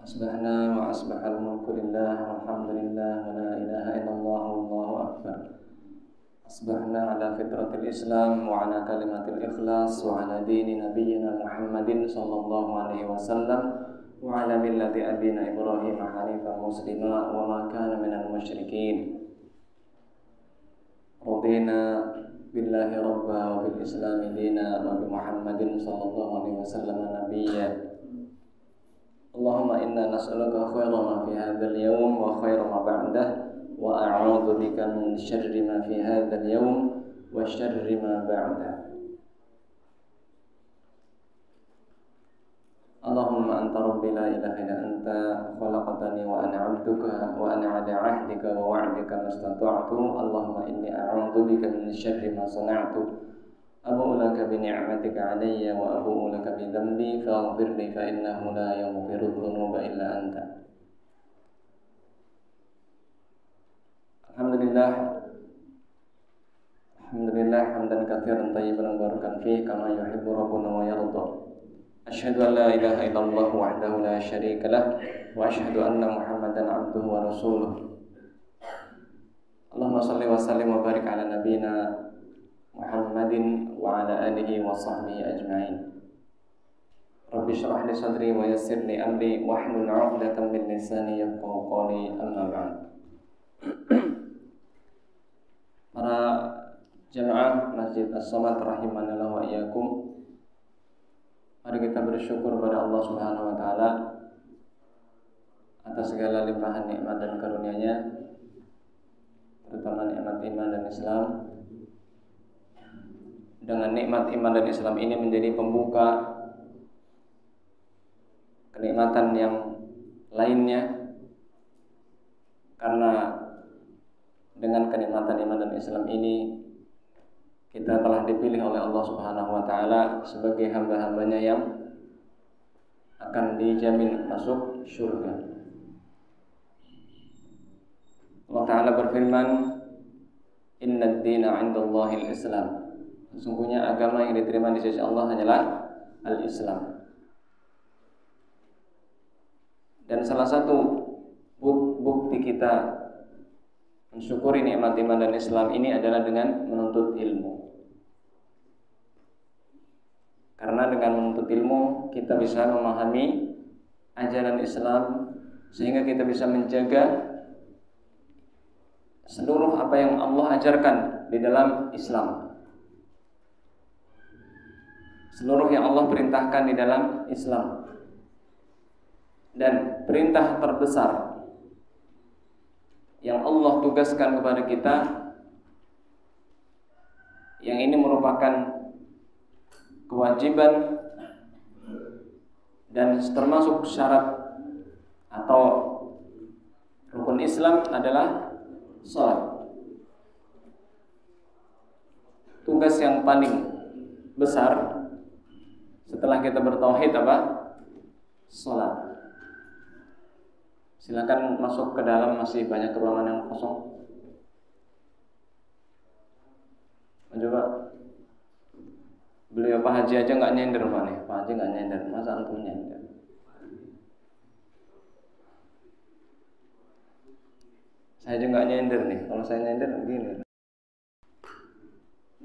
أصبحنا وأصبح الملك لله والحمد لله ولا إله إلا الله والله أكبر. أصبحنا على فطرة الإسلام وعلى كلمة الإخلاص وعلى دين نبينا محمد صلى الله عليه وسلم وعلى ملة أبينا إبراهيم حنيفا مسلما وما كان من المشركين. رضينا بالله ربا وبالإسلام دينا وبمحمد صلى الله عليه وسلم نبيا. اللهم إنا نسألك خير ما في هذا اليوم وخير ما بعده وأعوذ بك من شر ما في هذا اليوم وشر ما بعده. اللهم أنت ربي لا إله إلا أنت خلقتني وأنا عبدك وأنا على عهدك ووعدك ما استطعت. اللهم إني أعوذ بك من شر ما صنعت. أبوء لك بنعمتك علي وأبوء لك بذنبي فاغفر لي فإنه لا يغفر الذنوب إلا أنت. Alhamdulillah hamdan katsiran thayyiban barakan fihi kama yuhibbu rabbuna wa yarda. Asyhadu an la ilaha illallah wahdahu la syarika lah wa asyhadu anna Muhammadan abduhu wa rasuluh. Allahumma shalli wa sallim wa barik ala nabiyyina Muhammadin wa ala alihi wa sahbihi ajma'in. Rabbi shrah li sadri wa yassir li amri wahlul 'uqdatam min lisani yafqahu qawli, amma ba'd. Para jamaah Masjid As-Samad rahimanallah wa iyyakum, mari kita bersyukur pada Allah Subhanahu wa taala atas segala limpahan nikmat dan karunia-Nya, terutama nikmat iman dan Islam. Dengan nikmat iman dan Islam ini menjadi pembuka kenikmatan yang lainnya, karena dengan kenikmatan iman dan Islam ini kita telah dipilih oleh Allah Subhanahu wa taala sebagai hamba-hambanya yang akan dijamin masuk surga. Allah taala berfirman, "Innad dina 'indallahil Islam." Sesungguhnya agama yang diterima di sisi Allah hanyalah al-Islam. Dan salah satu bukti kita mensyukuri nikmat iman dan Islam ini adalah dengan menuntut ilmu. Karena dengan menuntut ilmu kita bisa memahami ajaran Islam, sehingga kita bisa menjaga seluruh apa yang Allah ajarkan di dalam Islam, seluruh yang Allah perintahkan di dalam Islam. Dan perintah terbesar yang Allah tugaskan kepada kita, yang ini merupakan kewajiban dan termasuk syarat atau rukun Islam, adalah salat. Tugas yang paling besar setelah kita bertauhid apa? Salat. Silakan masuk ke dalam, masih banyak ruangan yang kosong. Coba beliau Pak Haji aja nggak nyender Pak nih. Pak Haji nggak nyender, masa antum nyender? Saya aja nggak nyender nih. Kalau saya nyender begini.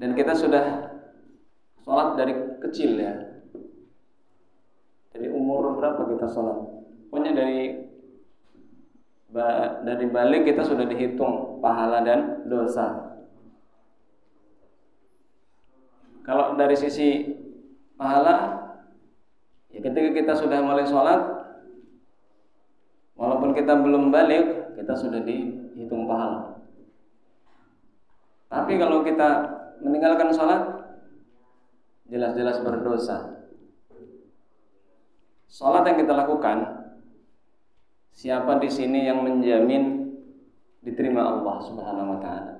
Dan kita sudah sholat dari kecil ya. Dari umur berapa kita sholat? Pokoknya dari balik kita sudah dihitung pahala dan dosa. Kalau dari sisi pahala, ya ketika kita sudah mulai sholat, walaupun kita belum balik, kita sudah dihitung pahala. Tapi kalau kita meninggalkan sholat, jelas-jelas berdosa. Sholat yang kita lakukan, siapa di sini yang menjamin diterima Allah Subhanahu wa taala?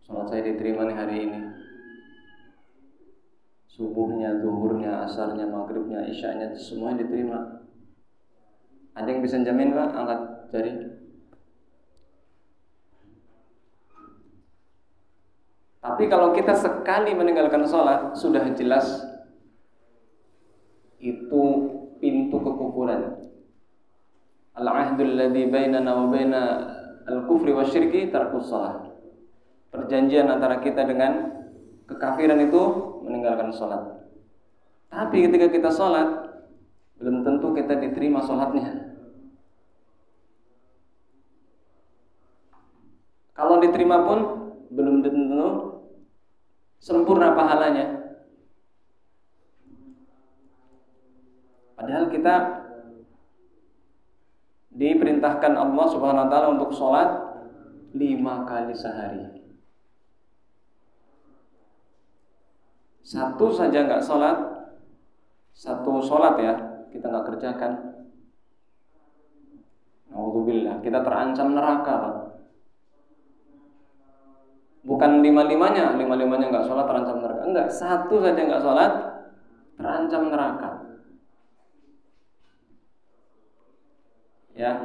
Salat saya diterima nih hari ini. Subuhnya, zuhurnya, asarnya, maghribnya, isyanya, semuanya diterima. Ada yang bisa jamin Pak? Angkat jari. Tapi kalau kita sekali meninggalkan sholat, sudah jelas itu pintu kekufuran. Al-ahdul ladzi bainana wa baina al-kufri wasyirki tarkus shalah. Perjanjian antara kita dengan kekafiran itu meninggalkan salat. Tapi ketika kita salat, belum tentu kita diterima salatnya. Kalau diterima pun belum tentu sempurna pahalanya. Padahal kita diperintahkan Allah Subhanahu wa taala untuk sholat 5 kali sehari. Satu saja nggak sholat, satu sholat ya kita nggak kerjakan, Alhamdulillah kita terancam neraka, Pak. Bukan lima-limanya nggak sholat terancam neraka. Enggak, satu saja nggak sholat terancam neraka. Ya,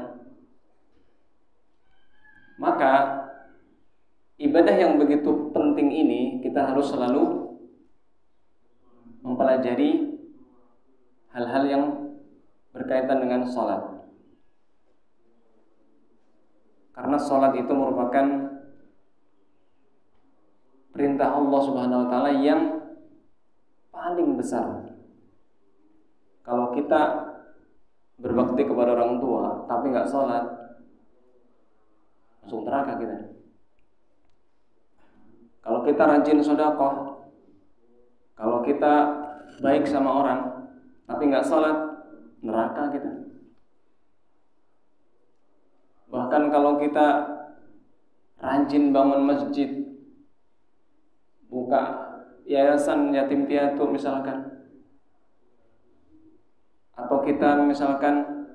maka ibadah yang begitu penting ini kita harus selalu mempelajari hal-hal yang berkaitan dengan sholat. Karena sholat itu merupakan perintah Allah Subhanahu wa taala yang paling besar. Kalau kita berbakti kepada orang tua tapi nggak sholat, masuk neraka kita. Kalau kita rajin sedekah, kalau kita baik sama orang tapi nggak sholat, neraka kita. Bahkan kalau kita rajin bangun masjid, buka yayasan yatim piatu misalkan, atau kita misalkan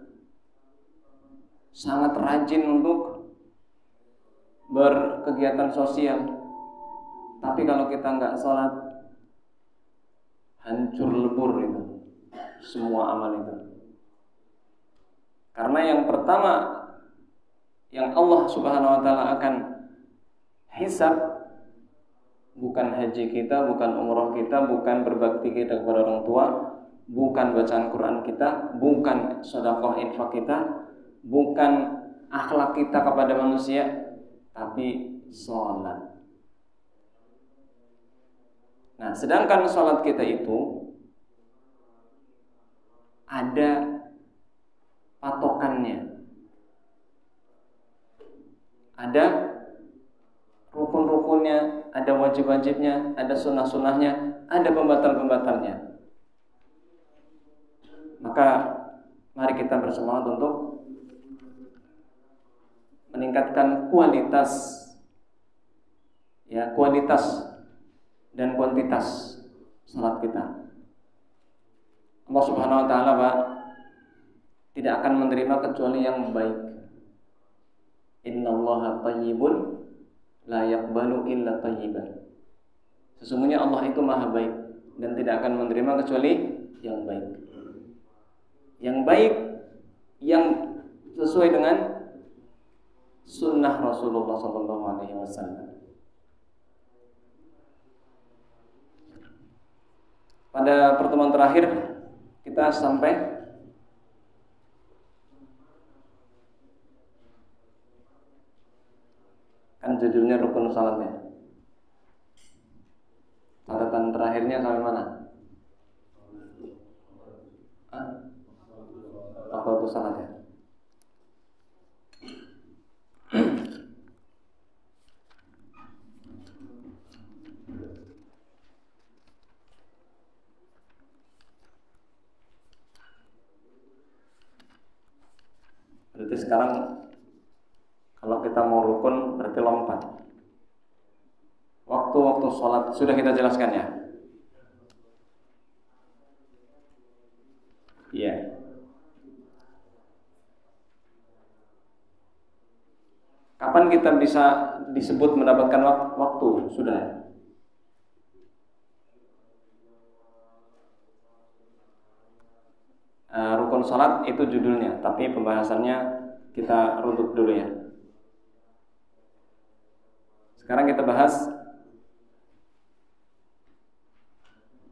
sangat rajin untuk berkegiatan sosial, tapi kalau kita nggak sholat, hancur lebur itu semua amal itu. Karena yang pertama yang Allah Subhanahu wa taala akan hisab bukan haji kita, bukan umroh kita, bukan berbakti kita kepada orang tua, bukan bacaan Quran kita, bukan sedekah infak kita, bukan akhlak kita kepada manusia, tapi sholat. Nah, sedangkan sholat kita itu ada patokannya, ada rukun-rukunnya, ada wajib-wajibnya, ada sunnah-sunnahnya, ada pembatal-pembatalnya. Maka mari kita bersemangat untuk meningkatkan kualitas dan kuantitas salat kita. Allah Subhanahu wa taala, Pak, tidak akan menerima kecuali yang baik. Innallaha thayyibun la yaqbalu illa thayyiban. Sesungguhnya Allah itu maha baik dan tidak akan menerima kecuali yang baik. Yang baik yang sesuai dengan sunnah Rasulullah SAW. Pada pertemuan terakhir kita sampai kan judulnya rukun salatnya. Catatan terakhirnya sampai mana? Waktu salat ya. Berarti sekarang kalau kita mau rukun berarti lompat. Waktu-waktu sholat sudah kita jelaskan ya. Iya. Kapan kita bisa disebut mendapatkan waktu? Sudah ya. Rukun salat itu judulnya, tapi pembahasannya kita runtut dulu ya. Sekarang kita bahas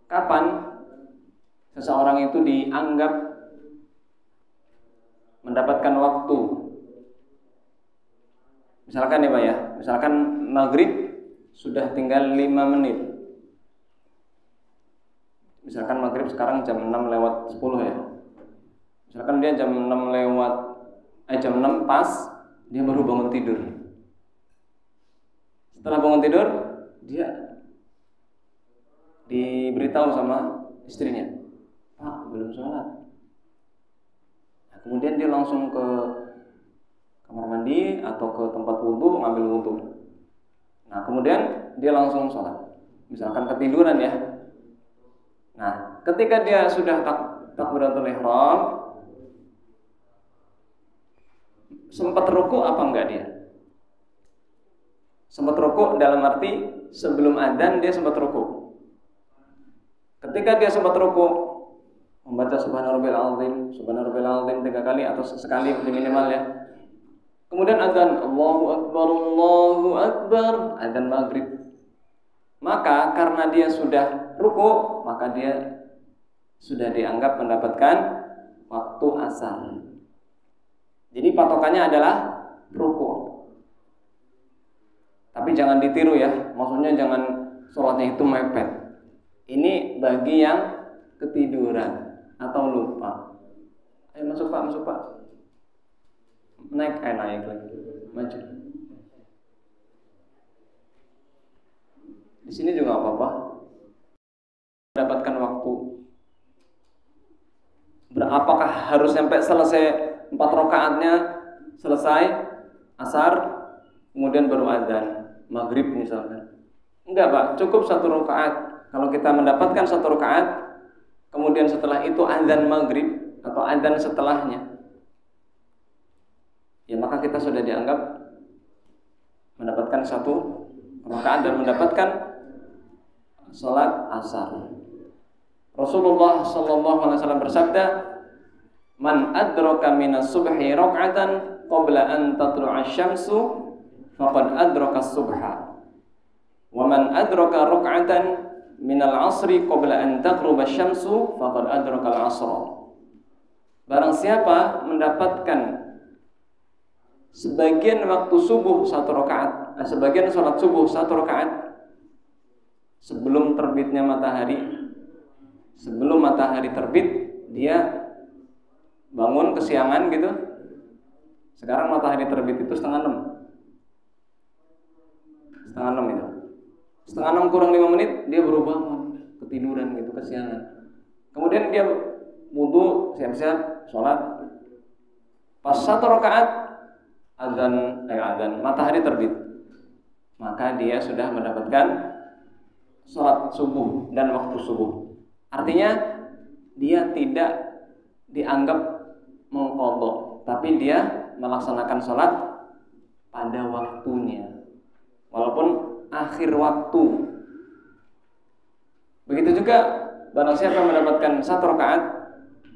kapan seseorang itu dianggap mendapatkan waktu. Misalkan nih Pak ya, misalkan maghrib sudah tinggal 5 menit. Misalkan maghrib sekarang jam 6 lewat 10 ya. Misalkan dia jam 6 pas, dia baru bangun tidur. Setelah bangun tidur, dia diberitahu sama istrinya, Pak, belum sholat. Nah, kemudian dia langsung ke kamar mandi atau ke tempat wudhu, ngambil wudhu. Nah, kemudian dia langsung sholat. Misalkan ketiduran ya. Nah, ketika dia sudah takbiratul ihram, sempat ruku apa enggak dia? Sempat ruku dalam arti sebelum adzan dia sempat ruku. Ketika dia sempat ruku, membaca subhana rabbil azim 3 kali atau sekali minimal ya. Kemudian adzan Allahu akbar, adzan maghrib. Maka karena dia sudah ruku, maka dia sudah dianggap mendapatkan waktu asar. Jadi patokannya adalah ruku. Tapi jangan ditiru ya, maksudnya jangan sholatnya itu mepet. Ini bagi yang ketiduran atau lupa. Ayo masuk Pak. Naik lagi, maju. Di sini juga apa-apa. Mendapatkan waktu. Apakah harus sampai selesai 4 rakaatnya selesai asar, kemudian baru adzan maghrib misalnya? Enggak Pak, cukup 1 rakaat. Kalau kita mendapatkan 1 rakaat, kemudian setelah itu adzan maghrib atau adzan setelahnya, ya maka kita sudah dianggap mendapatkan 1 rakaat dan mendapatkan salat asar. Rasulullah sallallahu alaihi wasallam bersabda, "Man adraka minas subhi rak'atan qabla an tatlu'a asy-syamsu faqad adraka as-subha. Wa man adraka rak'atan minal 'asri qabla an taghruba asy-syamsu faqad adraka al-'asra." Barang siapa mendapatkan sebagian waktu subuh 1 rakaat, sebagian salat subuh 1 rakaat sebelum terbitnya matahari, sebelum matahari terbit, dia bangun kesiangan gitu. Sekarang matahari terbit itu setengah 6 itu. Setengah 6 kurang 5 menit dia baru bangun, ketiduran gitu, kesiangan. Kemudian dia wudu, siap-siap sholat. Pas 1 rakaat adzan matahari terbit, maka dia sudah mendapatkan sholat subuh dan waktu subuh. Artinya dia tidak dianggap mengqadha, tapi dia melaksanakan sholat pada waktunya, walaupun akhir waktu. Begitu juga barang siapa mendapatkan 1 rakaat.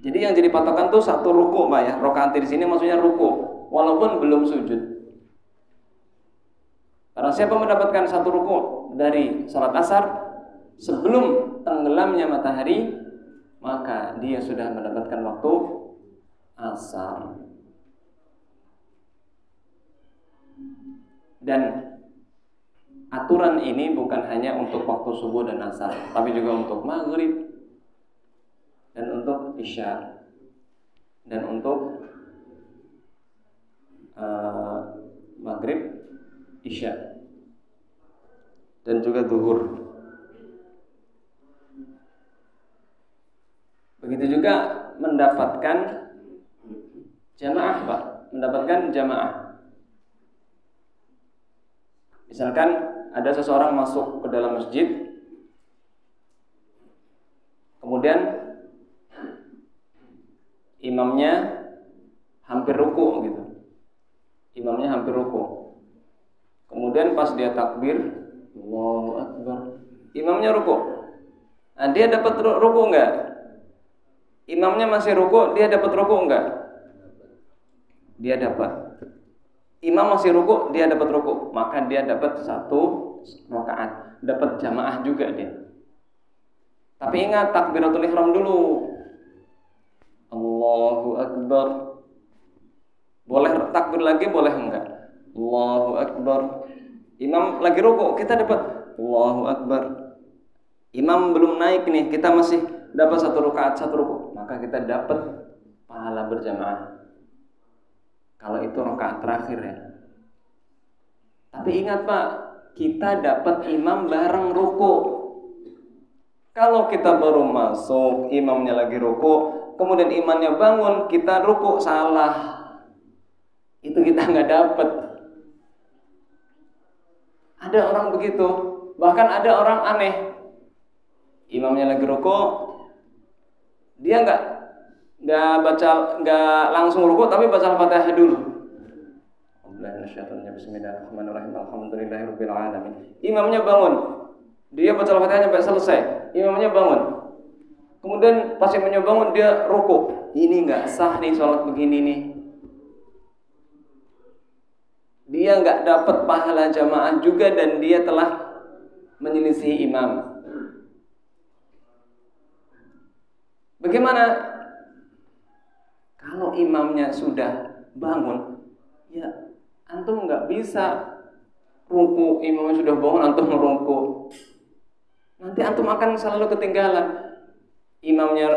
Jadi yang jadi patokan tuh 1 ruku Pak ya. Rakaat di sini maksudnya ruku, walaupun belum sujud. Barang siapa mendapatkan 1 ruku dari salat asar sebelum tenggelamnya matahari, maka dia sudah mendapatkan waktu asar. Dan aturan ini bukan hanya untuk waktu subuh dan asar, tapi juga untuk maghrib dan untuk isya dan untuk maghrib, isya dan juga zuhur. Begitu juga mendapatkan jamaah Pak, mendapatkan jamaah. Misalkan ada seseorang masuk ke dalam masjid, kemudian imamnya hampir ruku gitu. Imamnya hampir ruku. Kemudian pas dia takbir, Allahu Akbar, imamnya ruku. Nah, dia dapat ruku enggak? Imamnya masih ruku, dia dapat ruku enggak? Dia dapat. Imam masih ruku, dia dapat ruku, maka dia dapat 1 rakaat, dapat jamaah juga dia. Tapi ingat takbiratul ihram dulu. Allahu Akbar. Boleh takbir lagi, boleh enggak? Allahu Akbar. Imam lagi rukuk, kita dapat Allahu Akbar. Imam belum naik nih, kita masih dapat 1 rakaat 1 rukuk, maka kita dapat pahala berjamaah. Kalau itu rakaat terakhir ya. Tapi ingat Pak, kita dapat imam bareng rukuk. Kalau kita baru masuk, imamnya lagi rukuk, kemudian imamnya bangun, kita rukuk salah. Itu kita nggak dapat. Ada orang begitu, bahkan ada orang aneh. Imamnya lagi rukuk, dia nggak langsung rukuk, tapi baca Al-Fatihah dulu. Bismillahirrahmanirrahim. Alhamdulillahirabbil alamin. Imamnya bangun, dia baca Al-Fatihah sampai selesai. Imamnya bangun. Kemudian pas imamnya bangun dia rukuk. Ini nggak sah nih sholat begini nih. Dia nggak dapat pahala jamaah juga dan dia telah menyelisih imam. Bagaimana kalau imamnya sudah bangun? Ya, antum nggak bisa ruku, imamnya sudah bangun, antum meruku. Nanti antum akan selalu ketinggalan. Imamnya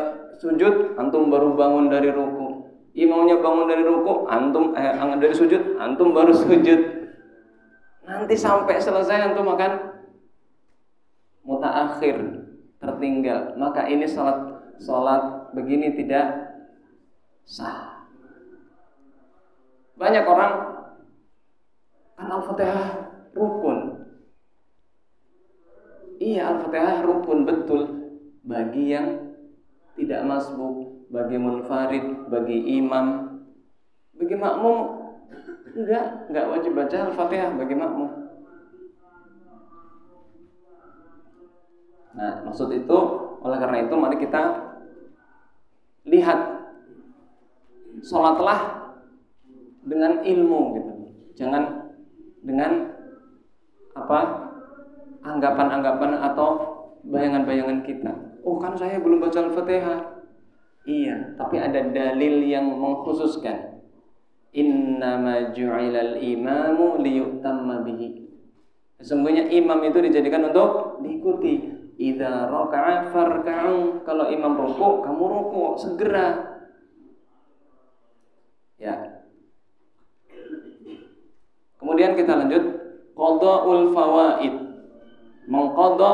sujud, antum baru bangun dari ruku. Imamnya bangun dari ruku, antum dari sujud, antum baru sujud. Nanti sampai selesai antum akan mutaakhir, tertinggal. Maka ini salat begini tidak sah. Banyak orang kan Al-Fatihah rukun. Iya, Al-Fatihah rukun betul bagi yang tidak masbuk, bagi munfarid, bagi imam. Bagi makmum enggak wajib baca Al-Fatihah bagi makmum. Nah, maksud itu, oleh karena itu mari kita lihat salatlah dengan ilmu gitu. Jangan dengan anggapan-anggapan atau bayangan-bayangan kita. Oh, kan saya belum baca Al-Fatihah. Iya, tapi ada dalil yang mengkhususkan. Innama ju'ilal imamu liyutamma bihi. Sesungguhnya imam itu dijadikan untuk diikuti. Idza raka'a farka'u. Kalau imam rukuk, kamu rukuk segera. Ya. Kemudian kita lanjut qada'ul fawaid. Mengqadha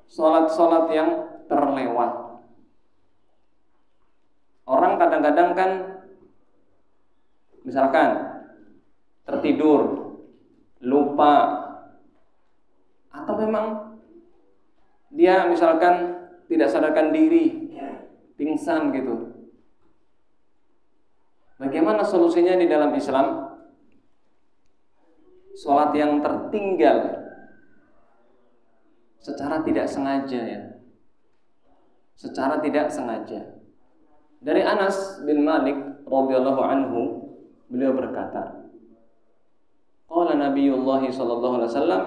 salat-salat yang terlewat. Orang kadang-kadang kan misalkan tertidur, lupa, atau memang dia misalkan tidak sadarkan diri, pingsan gitu. Bagaimana solusinya di dalam Islam? Salat yang tertinggal secara tidak sengaja ya. Secara tidak sengaja. Dari Anas bin Malik radhiyallahu anhu, beliau berkata, qala Nabiyullah sallallahu alaihi wasallam,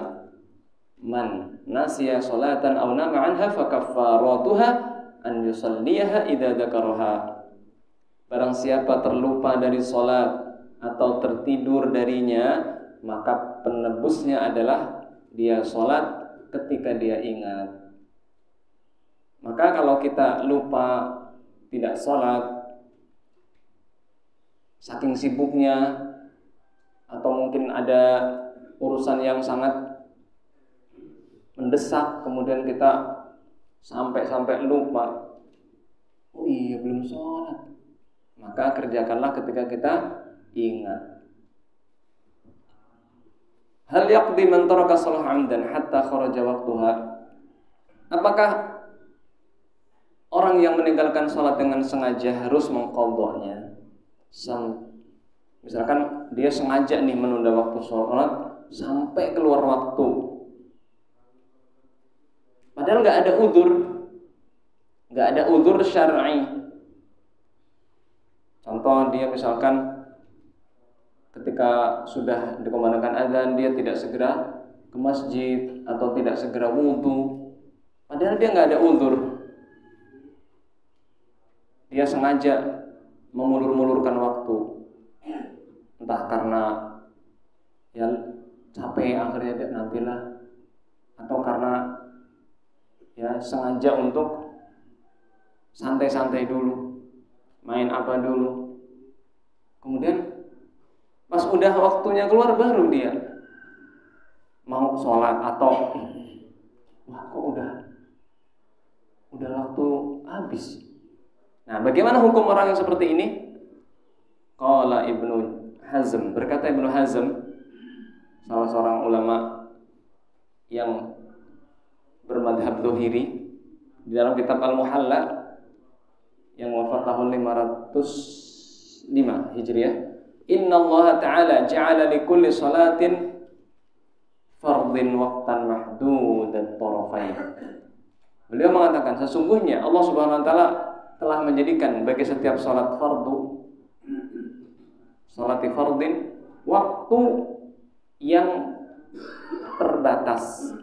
man nasiya salatan aw nama anha fa kaffaratuha an yusalliha idza dzakaraha. Barang siapa terlupa dari salat atau tertidur darinya, maka penebusnya adalah dia salat ketika dia ingat. Maka kalau kita lupa tidak salat, saking sibuknya atau mungkin ada urusan yang sangat mendesak, kemudian kita sampai lupa, oh iya belum salat, maka kerjakanlah ketika kita ingat. Hal yaqdi man taraka shalah 'amdan hatta kharaja waqtuha. Apakah orang yang meninggalkan salat dengan sengaja harus mengqadhanya? Misalkan dia sengaja nih menunda waktu salat sampai keluar waktu. Padahal enggak ada udzur syar'i. Contoh, dia misalkan ketika sudah dikumandangkan azan dia tidak segera ke masjid atau tidak segera wudu, padahal dia nggak ada uzur. Dia sengaja memulur-mulurkan waktu. entah karena ya capek akhirnya nantilah, atau karena ya sengaja untuk santai-santai dulu, main apa dulu, kemudian pas udah waktunya keluar baru dia mau sholat, atau wah kok udah waktu habis. Nah, bagaimana hukum orang yang seperti ini? Qala Ibnu Hazm, berkata Ibnu Hazm, salah seorang ulama yang bermadhab Zuhiri, di dalam kitab Al-Muhalla yang wafat tahun 505 Hijriah, Inna Allah Ta'ala ja'ala li kulli salatin fardhin waqtan mahdudat tarafain. Beliau mengatakan, sesungguhnya Allah Subhanahu wa taala telah menjadikan bagi setiap salat fardu, salat fardhin, waktu yang terbatas,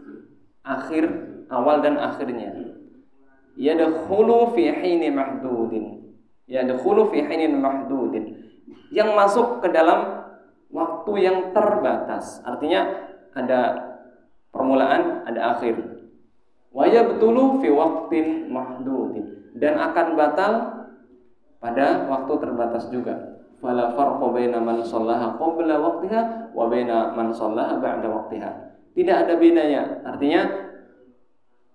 akhir, awal dan akhirnya. Yadkhulu fi hinin mahdudin. Yadkhulu fi hinin mahdudin. Yang masuk ke dalam waktu yang terbatas. Artinya ada permulaan, ada akhir. Wa yabtulu fi waqtin mahdudin, dan akan batal pada waktu terbatas juga. Fala farqa baina man shallaha qabla waqtiha wa baina man shallaha ba'da waqtiha. Tidak ada bedanya. Artinya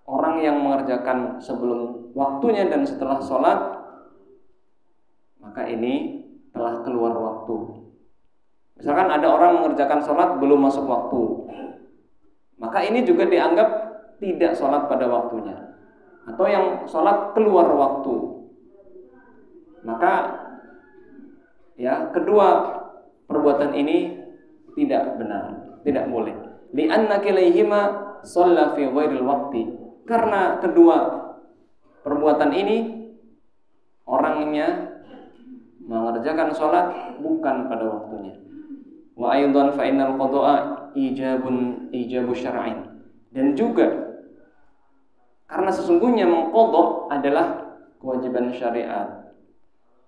orang yang mengerjakan sebelum waktunya dan setelah sholat, maka ini telah keluar waktu. Misalkan ada orang mengerjakan sholat belum masuk waktu, maka ini juga dianggap tidak sholat pada waktunya. Atau yang sholat keluar waktu, maka ya kedua perbuatan ini tidak benar, tidak boleh. Li'anna kilaihima shalla fi ghairil waqti. Karena kedua perbuatan ini orangnya mengerjakan sholat bukan pada waktunya. Wa aidan fa innal qada'a ijabu syar'in. Dan juga karena sesungguhnya mengqadha adalah kewajiban syariat.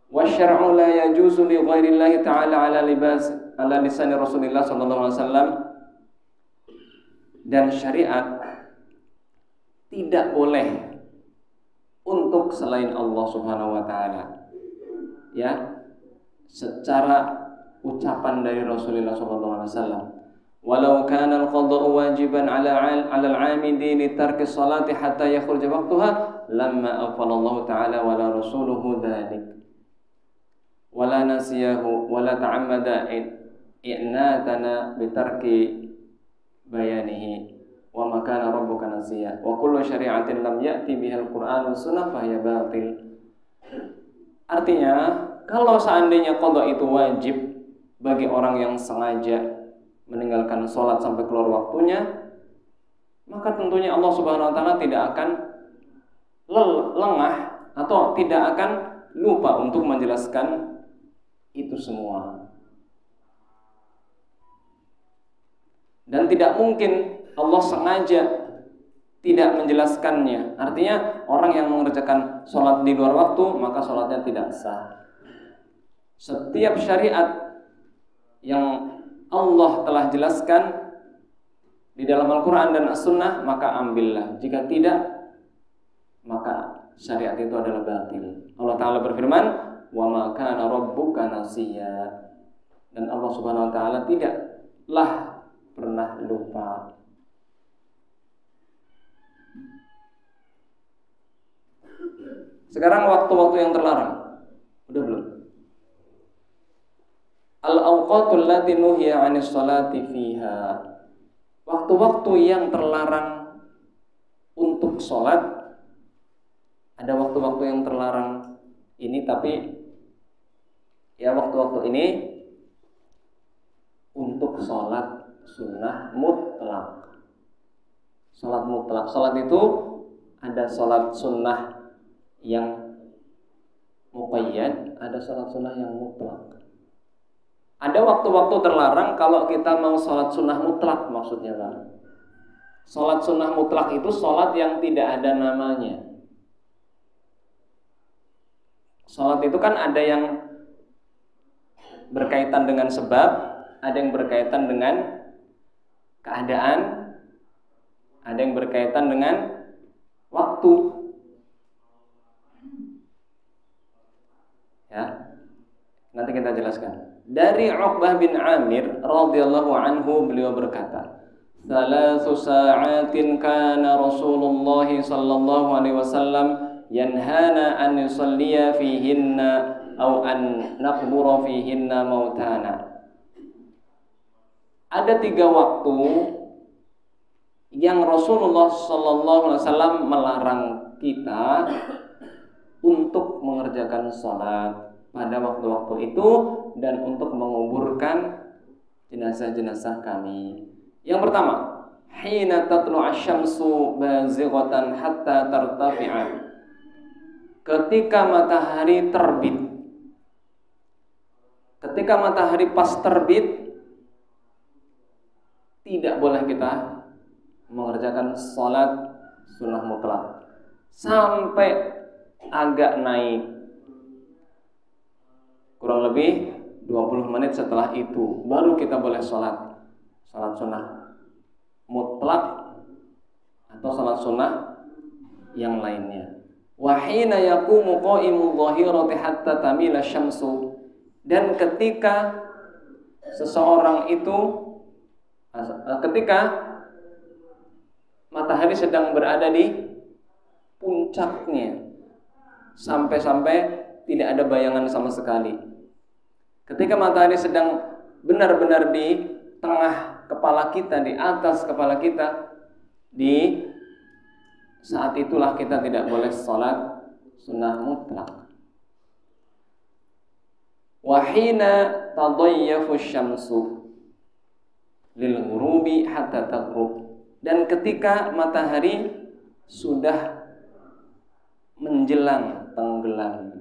Wa syar'u la yajuzu li ghairillahi ta'ala ala lisan Rasulullah sallallahu alaihi wasallam. Dan syariat tidak boleh untuk selain Allah Subhanahu wa taala. Ya, secara ucapan dari Rasulullah sallallahu alaihi wasallam. Walau kana al-qada'u wajiban 'ala al-'amidi li tarki sholati hatta yakhruja waqtaha lamma afala Allah ta'ala wa la rasuluhu dzalik. Wala nasiyahu wala ta'ammada i'natana bi tarki bayanihi. Wa ma kana rabbuka nasiya. Wa kullu syari'atin lam ya'ti bihal Qur'an was sunnah fa hiya batil. Artinya, kalau seandainya qada itu wajib bagi orang yang sengaja meninggalkan sholat sampai keluar waktunya, maka tentunya Allah Subhanahu wa taala tidak akan lengah atau tidak akan lupa untuk menjelaskan itu semua. Dan tidak mungkin Allah sengaja tidak menjelaskannya. Artinya orang yang mengerjakan sholat di luar waktu, maka sholatnya tidak sah. Setiap syariat yang Allah telah jelaskan di dalam Al-Quran dan As-Sunnah, maka ambillah. Jika tidak, maka syariat itu adalah batil. Allah Ta'ala berfirman, wa ma kana rabbuka nasiya. Dan Allah Subhanahu wa taala tidaklah pernah lupa. Sekarang waktu-waktu yang terlarang. Udah belum? Al-awqatul lati nuhiya 'anis sholati fiha. Waktu-waktu yang terlarang untuk sholat. Ada waktu-waktu yang terlarang ini, tapi ya waktu-waktu ini untuk sholat sunnah mutlak. Sholat mutlak. Sholat itu ada sholat sunnah yang muqayyad, ada sholat sunnah yang mutlak. Ada waktu-waktu terlarang kalau kita mau sholat sunnah mutlak, maksudnya Pak. Sholat sunnah mutlak itu sholat yang tidak ada namanya. Sholat itu kan ada yang berkaitan dengan sebab, ada yang berkaitan dengan keadaan, ada yang berkaitan dengan waktu. Ya. Nanti kita jelaskan. Dari Uqbah bin Amir radhiyallahu anhu, beliau berkata, "Thalathu sa'atin kana Rasulullah sallallahu alaihi wasallam yanhana an yusalliya fihinna aw an naqbura fihinna mautana." Ada 3 waktu yang Rasulullah sallallahu alaihi wasallam melarang kita untuk mengerjakan salat pada waktu-waktu itu dan untuk menguburkan jenazah-jenazah kami. Yang pertama, hina tatlu asy-syamsu bazighatan hatta tartafi'a. Ketika matahari terbit. Ketika matahari pas terbit, tidak boleh kita mengerjakan salat sunnah mutlak sampai agak naik. Kurang lebih 20 menit setelah itu baru kita boleh salat sunnah mutlak atau salat sunnah yang lainnya. Wa hina yaqumu qa'imul dhahirati hatta tamila syamsu. Dan ketika seseorang itu ketika matahari sedang berada di puncaknya sampai-sampai tidak ada bayangan sama sekali. Ketika matahari sedang benar-benar di tengah kepala kita, di atas kepala kita, di saat itulah kita tidak boleh salat sunnah mutlak. Wa hina tadayyafu syamsu lil ghurubi hatta taghrub. Dan ketika matahari sudah menjelang tenggelam,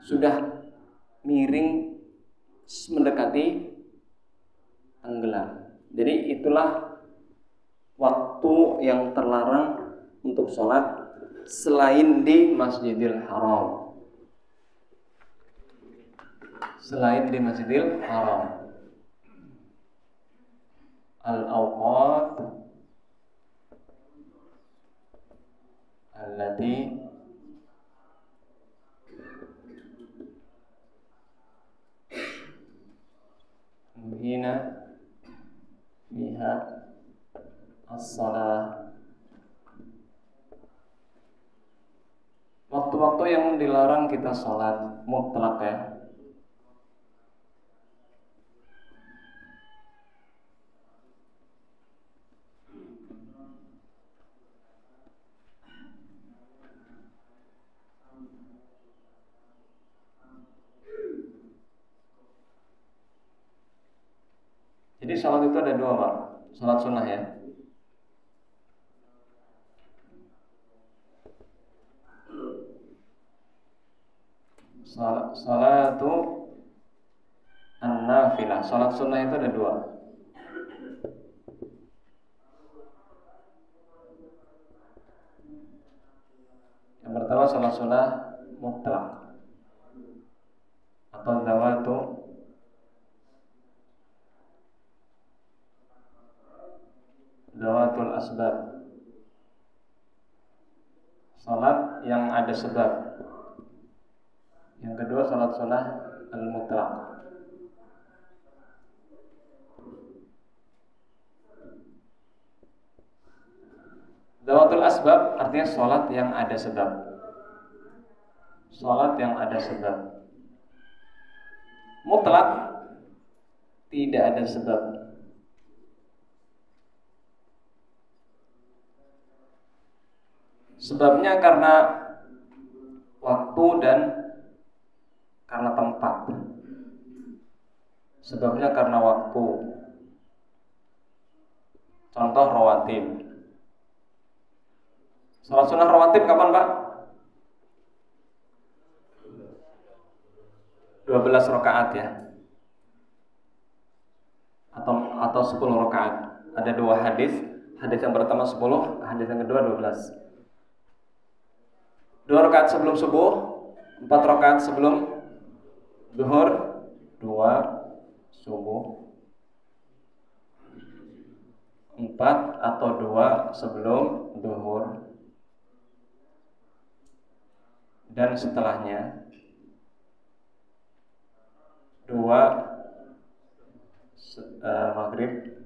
sudah miring mendekati tenggelam. Jadi itulah waktu yang terlarang untuk sholat selain di Masjidil Haram. Selain di Masjidil Haram. Al-awqat allati hina fiha as-salah. Waktu-waktu yang dilarang kita sholat mutlak ya. Jadi sholat itu ada 2 Pak. Sholat sunnah ya. Salatu an-nafilah. Sholat sunnah itu ada 2. Yang pertama sholat sunnah mutlak atau zawatul asbab. Salat yang ada sebab. Yang kedua salat sunnah al-mutlaq. Zawatul asbab artinya salat yang ada sebab. Salat yang ada sebab. Mutlak tidak ada sebab. Sebabnya karena waktu dan karena tempat. Sebabnya karena waktu. Contoh rawatib. Salat sunnah rawatib kapan Pak? 12 rakaat ya. Atau 10 rakaat. Ada 2 hadis. Hadis yang pertama 10, hadis yang kedua 12. 2 rakaat sebelum subuh, 4 rakaat sebelum zuhur, 2 subuh, 4 atau 2 sebelum zuhur, dan setelahnya 2 maghrib,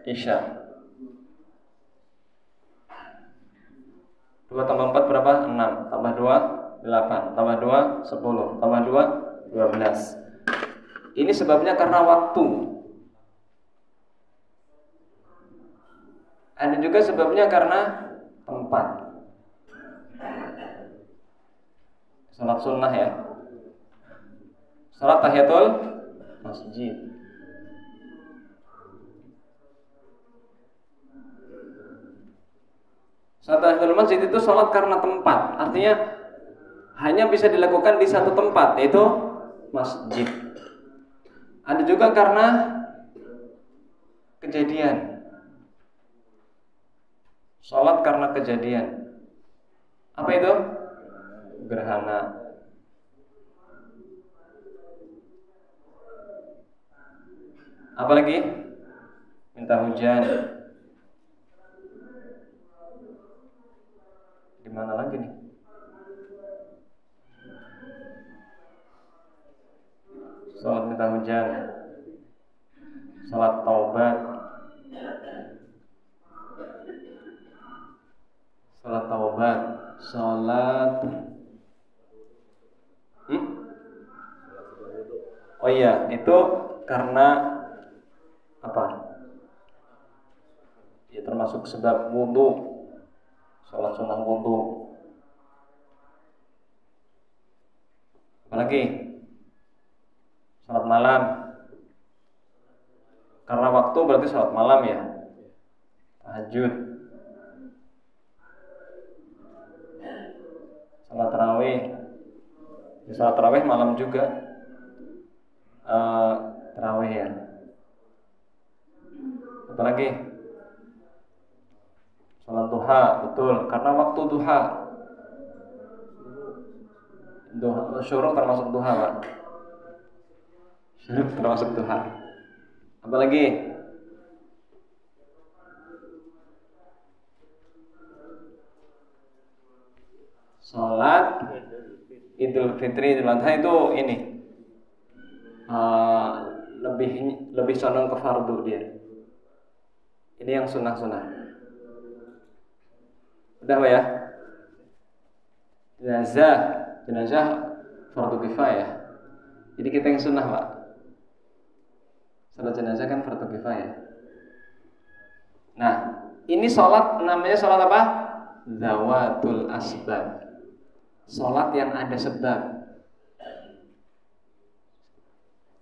isya. 2 tambah 4 berapa? 6. Tambah 2, 8. Tambah 2, 10. Tambah 2, 12. Ini sebabnya karena waktu. Ada juga sebabnya karena tempat. Salat sunnah ya. Salat tahiyatul masjid. Salat tahiyatul masjid itu salat karena tempat. Artinya hanya bisa dilakukan di satu tempat, yaitu masjid. Ada juga karena kejadian. Salat karena kejadian. Apa itu? Gerhana. Apalagi? Minta hujan. Di mana lagi nih? Salat minta hujan. Salat taubat. Salat taubat. Salat Oh iya, itu karena apa? Ya termasuk sebab wudu. Salat sunnah wudu. Apalagi? Salat malam. Karena waktu berarti salat malam ya. Tahajud. Salat tarawih. Ya, salat tarawih malam juga. Tarawih ya. Apalagi? Salat duha, betul. Karena waktu duha. Syuruk termasuk duha, Pak. Syuruk termasuk duha. Apalagi? Salat Idul Fitri, Idul Adha itu ini lebih condong ke fardu dia. Ini yang sunnah-sunnah. Udah Pak ya? Jenazah fardu kifayah. Jadi kita yang sunnah Pak. Salat jenazah kan fardu kifayah. Nah, ini salat namanya salat apa? Zawatul asbab. Salat yang ada sebab.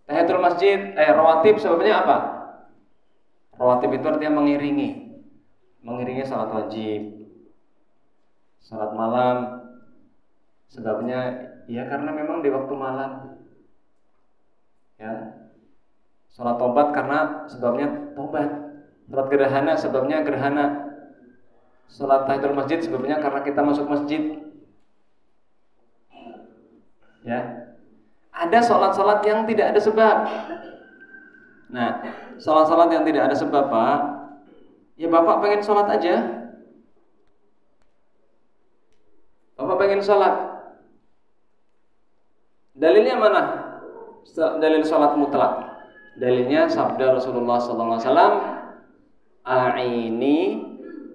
Tahiyatul masjid, rawatib sebabnya apa? Rawatib itu artinya mengiringi salat wajib. Salat malam sebabnya ya karena memang di waktu malam. Ya. Salat tobat karena sebabnya tobat. Salat gerhana sebabnya gerhana. Salat tahiyatul masjid sebabnya karena kita masuk masjid. Ya. Ada salat-salat yang tidak ada sebab. Nah, salat-salat yang tidak ada sebab, Pak. Ya Bapak pengen salat aja. Bapak pengen salat. Dalilnya mana? Dalil salat mutlak. Dalilnya sabda Rasulullah sallallahu alaihi wasallam, "A'ini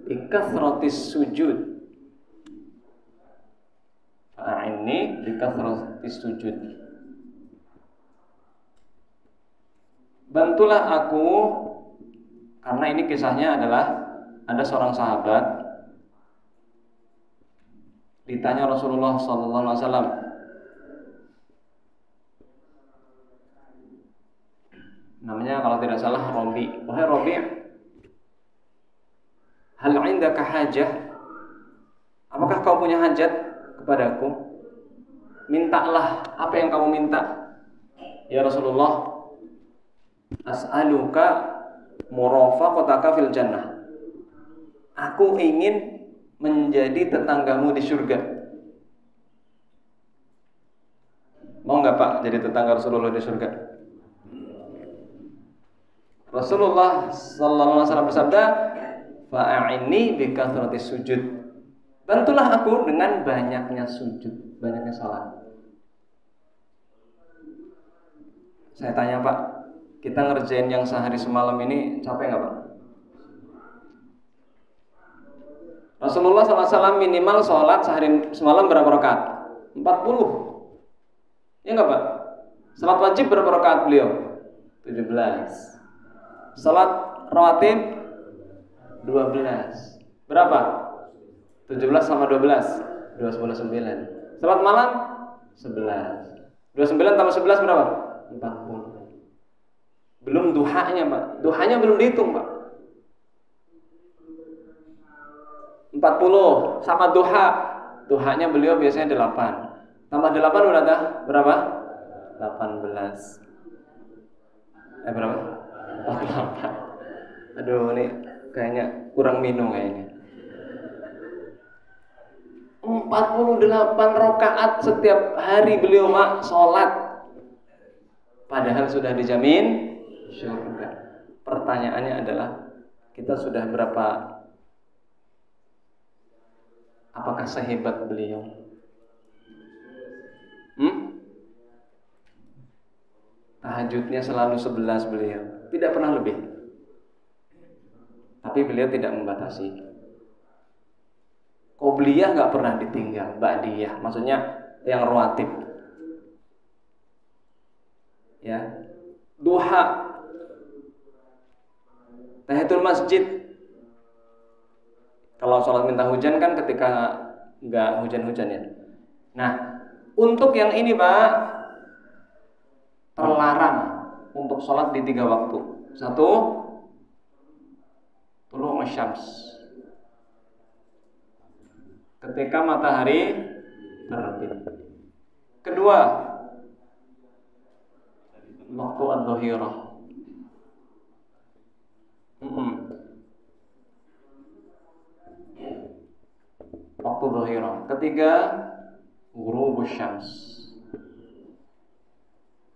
bikathratis sujud." A'ini bikathratis sujud. Bantulah aku, karena ini kisahnya adalah ada seorang sahabat ditanya Rasulullah sallallahu alaihi wasallam, namanya kalau tidak salah Robi. Wahai Robi, hal indaka hajah? Apakah kau punya hajat kepadaku? Mintalah apa yang kamu minta. Ya Rasulullah, as'aluka murafaqataka fil jannah. Aku ingin menjadi tetanggamu di surga. Mau nggak Pak jadi tetangga Rasulullah di surga? Rasulullah sallallahu alaihi wasallam bersabda, "Fa'inni bi kathrati sujud." Bantulah aku dengan banyaknya sujud, banyaknya salat. Saya tanya Pak, kita ngerjain yang sehari semalam ini capek nggak Pak? Rasulullah SAW minimal sholat sehari semalam berapa rakaat? 40. Ya nggak Pak? Salat wajib berapa rakaat beliau? 17. Salat rawatib 12. Berapa? 17 sama 12 29. Salat malam 11. 29 tambah 11 berapa? 40. Belum duhanya Pak. Duhanya belum dihitung Pak. 40 sama duha. Duhanya beliau biasanya 8. Tambah 8 berapa? 18. Berapa? 48. Aduh, ini kayaknya kurang minum kayaknya. 48 rakaat setiap hari beliau sholat. Padahal sudah dijamin surga. Pertanyaannya adalah, kita sudah berapa? Apakah sehebat beliau? Tahajudnya selalu 11 beliau, tidak pernah lebih. Tapi beliau tidak membatasi. Qobliyah nggak pernah ditinggal, ba'diyah, maksudnya yang rawatib. Ya, duha, tahiyatul masjid. Kalau sholat minta hujan kan ketika nggak hujan-hujan ya. Nah, untuk yang ini Pak, terlarang untuk sholat di 3 waktu. 1, tulu' syams, ketika matahari terbit. 2, waktu adh-dhahirah. Waktu dhahirah. 3, ghurubus syams,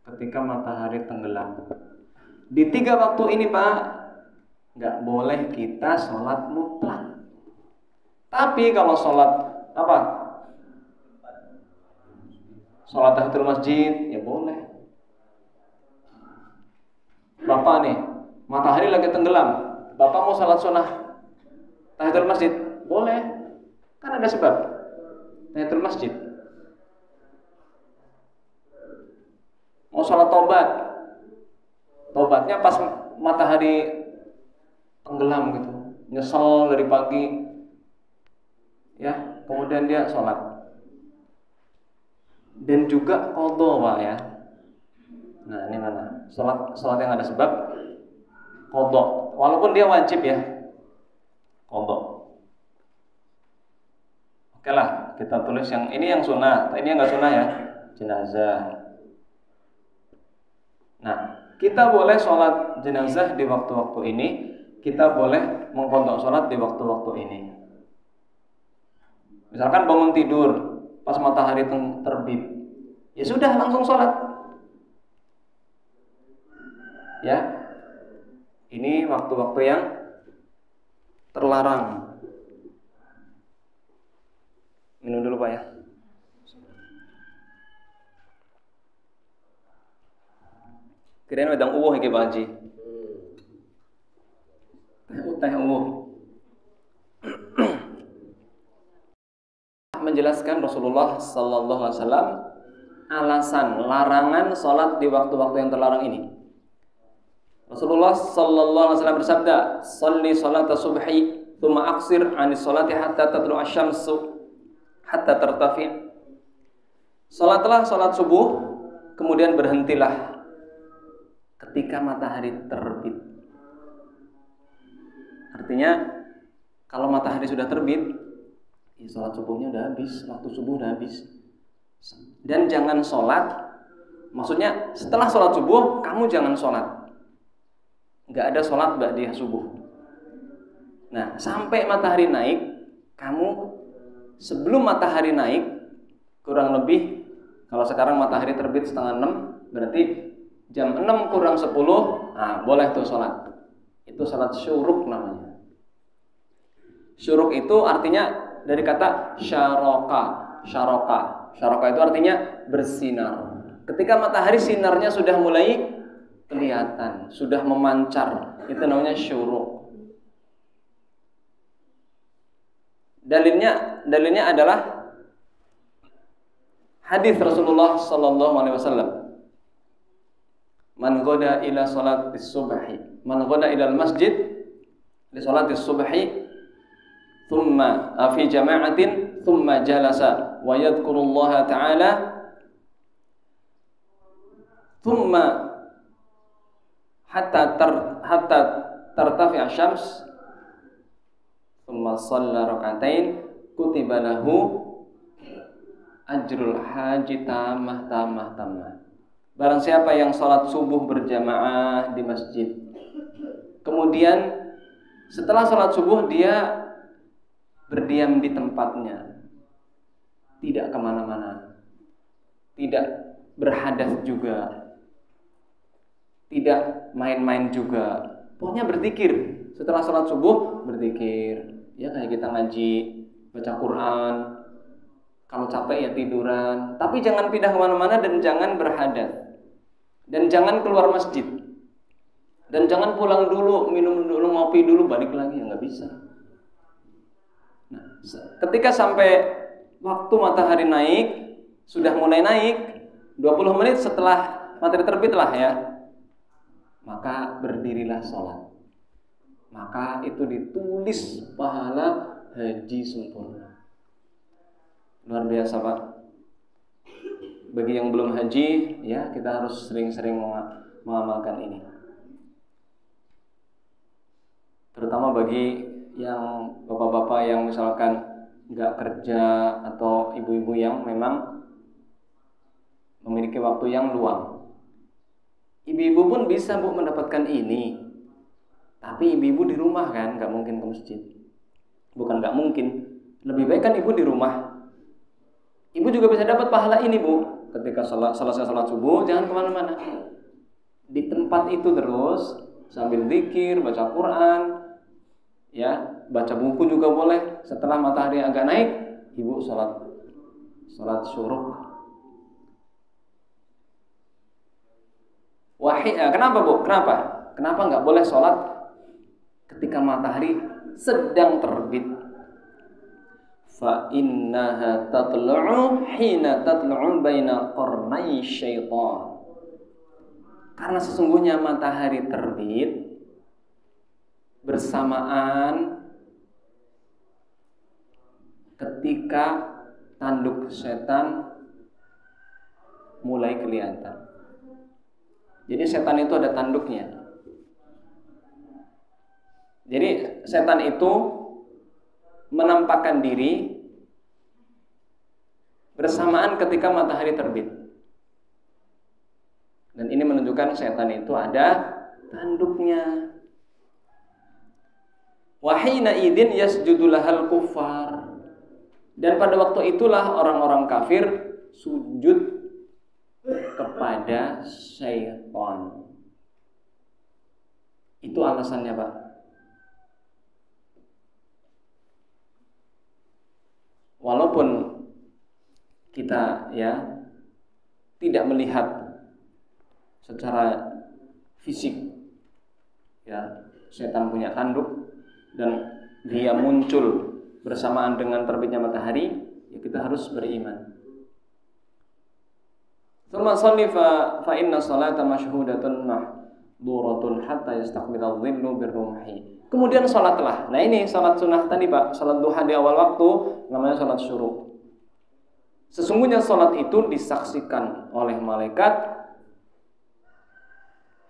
ketika matahari tenggelam. Di 3 waktu ini Pak, nggak boleh kita sholat mutlak. Tapi kalau sholat apa? Sholat tahiyatul masjid ya boleh. Bapak nih, matahari lagi tenggelam, Bapak mau sholat sunnah tahiyatul masjid, boleh. Kan ada sebab tahiyatul masjid. Mau sholat tobat, tobatnya pas matahari tenggelam gitu, nyesel dari pagi, ya, kemudian dia sholat. Dan juga qadha Pak ya. Nah ini mana? Sholat yang ada sebab qadha, walaupun dia wajib ya, qadha. Oke lah, kita tulis yang ini yang sunnah, ini yang nggak sunnah ya, jenazah. Nah, kita boleh sholat jenazah di waktu-waktu ini, kita boleh mengqadha sholat di waktu-waktu ini. Misalkan bangun tidur pas matahari terbit, ya sudah langsung sholat. Ya, ini waktu-waktu yang terlarang. Minum dulu Pak ya. Kirain wedang uwuh iki Pak Haji. Teh uwuh. Menjelaskan Rasulullah sallallahu alaihi wasallam alasan larangan sholat di waktu-waktu yang terlarang ini. Rasulullah sallallahu alaihi wasallam bersabda, "Shalli sholata subhi, tsumma aqsir 'anis sholati hatta tatlu'a asy-syamsu hatta tartafi'." Salatlah salat subuh, kemudian berhentilah ketika matahari terbit. Artinya kalau matahari sudah terbit, ya salat subuhnya udah habis, waktu subuh udah habis. Dan jangan salat, maksudnya setelah salat subuh kamu jangan salat. nggak ada sholat ba'diyah subuh. Nah, sampai matahari naik, kamu sebelum matahari naik kurang lebih, kalau sekarang matahari terbit setengah 6, berarti jam 6 kurang 10, nah boleh tuh sholat. Itu sholat syuruk namanya. Syuruk itu artinya dari kata syaraka. Syaraka itu artinya bersinar. Ketika matahari sinarnya sudah mulai kelihatan, sudah memancar, itu namanya syuruk. Dalilnya adalah hadis Rasulullah sallallahu alaihi wasallam. Man ghada ila salatis subhi, man ghada ila al-masjid li salatis subhi, thumma fi jama'atin, thumma jalasa wa yadhkurullaha ta'ala, thumma hatta tartafi asy-syams, thumma shalla rak'atain, kutiba lahu ajrul haji tamah. Barang siapa yang sholat subuh berjamaah di masjid, kemudian setelah sholat subuh dia berdiam di tempatnya, tidak kemana-mana, tidak berhadas juga, tidak main-main juga, pokoknya berzikir. Setelah sholat subuh berzikir, ya kayak kita ngaji, baca Quran. Kalau capek ya tiduran, tapi jangan pindah kemana-mana dan jangan berhadas, dan jangan keluar masjid, dan jangan pulang dulu, minum dulu, ngopi dulu, balik lagi, ya nggak bisa. Nah, ketika sampai waktu matahari naik, sudah mulai naik, 20 menit setelah matahari terbit lah ya, maka berdirilah sholat. Maka itu ditulis pahala haji sempurna. Luar biasa Pak. Bagi yang belum haji, ya kita harus sering-sering mengamalkan ini. Terutama bagi yang bapak-bapak yang misalkan nggak kerja, atau ibu-ibu yang memang memiliki waktu yang luang. Ibu-ibu pun bisa Bu mendapatkan ini, tapi ibu-ibu di rumah kan, nggak mungkin ke masjid. Bukan nggak mungkin, lebih baik kan ibu di rumah. Ibu juga bisa dapat pahala ini Bu. Ketika selesai sholat subuh, jangan kemana-mana, di tempat itu terus sambil zikir, baca Quran, ya baca buku juga boleh. Setelah matahari agak naik, ibu sholat syuruk. Kenapa Bu? Kenapa nggak boleh sholat ketika matahari sedang terbit? Fa innaha tatlu'u hina tatlu'u baina qarnai syaitan. Karena sesungguhnya matahari terbit bersamaan ketika tanduk setan mulai kelihatan. Jadi setan itu ada tanduknya. Jadi setan itu menampakkan diri bersamaan ketika matahari terbit. Dan ini menunjukkan setan itu ada tanduknya. Wa hina idzin yasjudu lahal kuffar. Dan pada waktu itulah orang-orang kafir sujud kepada syaitan. Itu alasannya Pak. Walaupun kita ya tidak melihat secara fisik ya setan punya tanduk dan dia muncul bersamaan dengan terbitnya matahari, ya kita harus beriman. Tsumma shalli fa inna salata mashhudatun mahduratun hatta yastaqbila adh-dhillu birrumhi. Kemudian salatlah. Nah ini salat sunnah tadi Pak, salat duha di awal waktu namanya salat syuruk. Sesungguhnya salat itu disaksikan oleh malaikat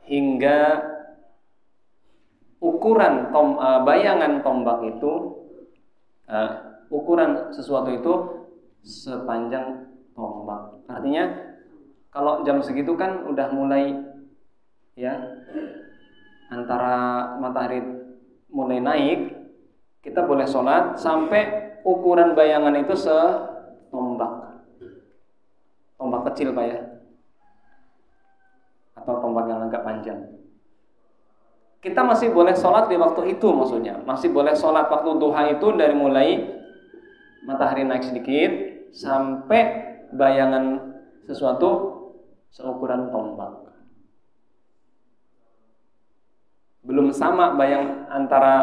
hingga ukuran bayangan tombak itu, ukuran sesuatu itu sepanjang tombak. Artinya kalau jam segitu kan udah mulai ya antara matahari mulai naik, kita boleh sholat sampai ukuran bayangan itu setombak. Tombak kecil Pak ya, atau tombak yang agak panjang. Kita masih boleh sholat di waktu itu, maksudnya masih boleh sholat waktu duha itu dari mulai matahari naik sedikit sampai bayangan sesuatu seukuran tombak. Belum sama bayang antara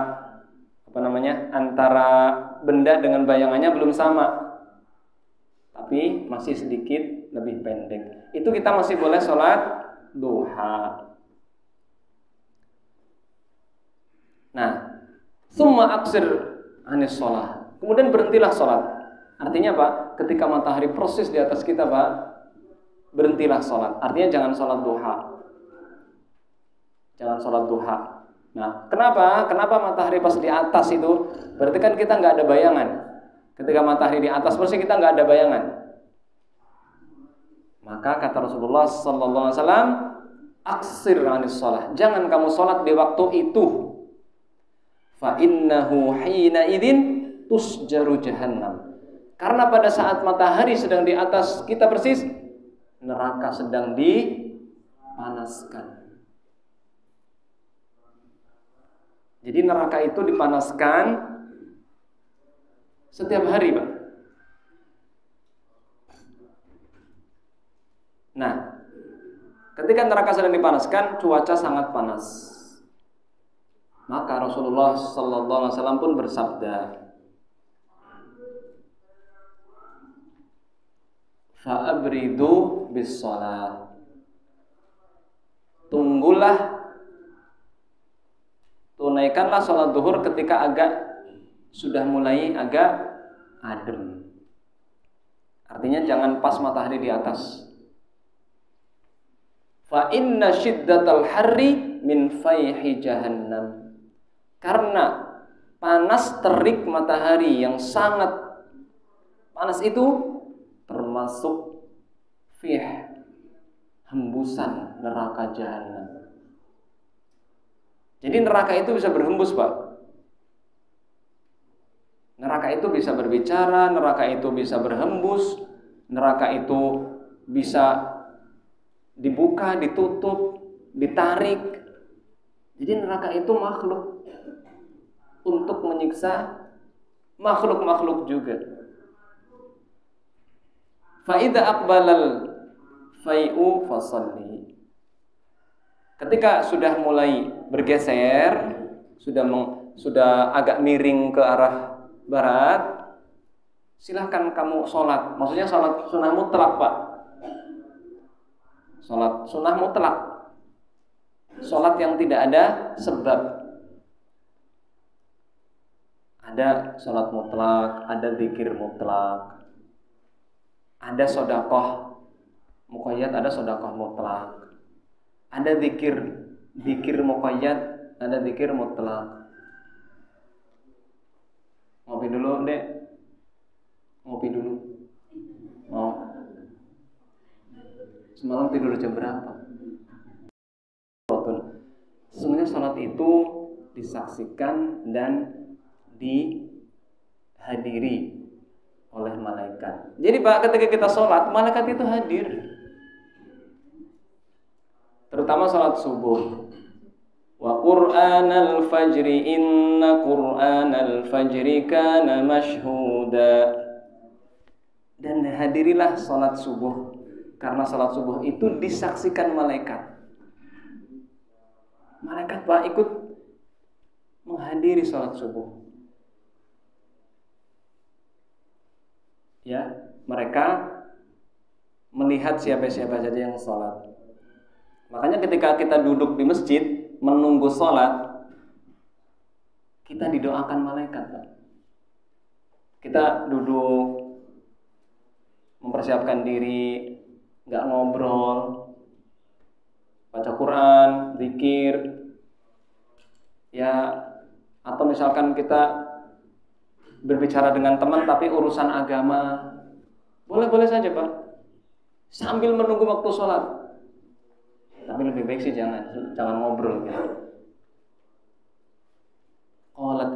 antara benda dengan bayangannya belum sama, tapi masih sedikit lebih pendek. Itu kita masih boleh sholat duha. Nah, summa aksir anis sholat. Kemudian berhentilah sholat. Artinya Pak, ketika matahari persis di atas kita Pak, berhentilah sholat. Artinya jangan sholat duha. Jangan sholat duha. Nah, kenapa? Kenapa matahari pas di atas itu? Berarti kan kita nggak ada bayangan. Ketika matahari di atas persis kita nggak ada bayangan. Maka kata Rasulullah Sallallahu Alaihi Wasallam, aksir anis sholat. Jangan kamu sholat di waktu itu. Fa innahu hina idzin tusjaru jahannam. Karena pada saat matahari sedang di atas kita persis, neraka sedang dipanaskan. Jadi neraka itu dipanaskan setiap hari, Pak. Nah, ketika neraka sedang dipanaskan, cuaca sangat panas. Maka Rasulullah Sallallahu Alaihi Wasallam pun bersabda, fa'abridu bis shalah. Tunggulah, tunaikanlah sholat duhur ketika sudah mulai agak adem. Artinya jangan pas matahari di atas. Fa inna syiddatal harri min fayhi jahannam. Karena panas terik matahari yang sangat panas itu termasuk hembusan neraka jahannam. Jadi neraka itu bisa berhembus, Pak. Neraka itu bisa berbicara, neraka itu bisa berhembus, neraka itu bisa dibuka, ditutup, ditarik. Jadi neraka itu makhluk untuk menyiksa makhluk-makhluk juga. Fa idza aqbalal fai'u fasalli. Ketika sudah mulai bergeser, sudah agak miring ke arah barat, silahkan kamu sholat. Maksudnya sholat sunnah mutlak, Pak. Sholat sunnah mutlak. Sholat yang tidak ada sebab. Ada sholat mutlak, ada zikir mutlak, ada sedekah muqayyad, ada sedekah mutlak, ada zikir muqayyad, ada zikir mutlak. Ngopi dulu, Dek. Ngopi dulu. Mau? Semalam tidur jam berapa? Sebenarnya sholat itu disaksikan dan dihadiri oleh malaikat. Jadi Pak, ketika kita sholat, malaikat itu hadir. Terutama sholat subuh. Wa qur'anal fajri inna qur'anal fajri kana mashhuda. Dan hadirilah sholat subuh, karena sholat subuh itu disaksikan malaikat. Malaikat Pak ikut menghadiri sholat subuh. Ya, mereka melihat siapa-siapa saja yang sholat. Makanya ketika kita duduk di masjid menunggu sholat, kita didoakan malaikat, Pak. Kita duduk mempersiapkan diri, nggak ngobrol, baca Quran, zikir, ya, atau misalkan kita berbicara dengan teman tapi urusan agama, boleh-boleh saja, Pak, sambil menunggu waktu sholat. Tapi lebih baik sih jangan ngobrol gitu.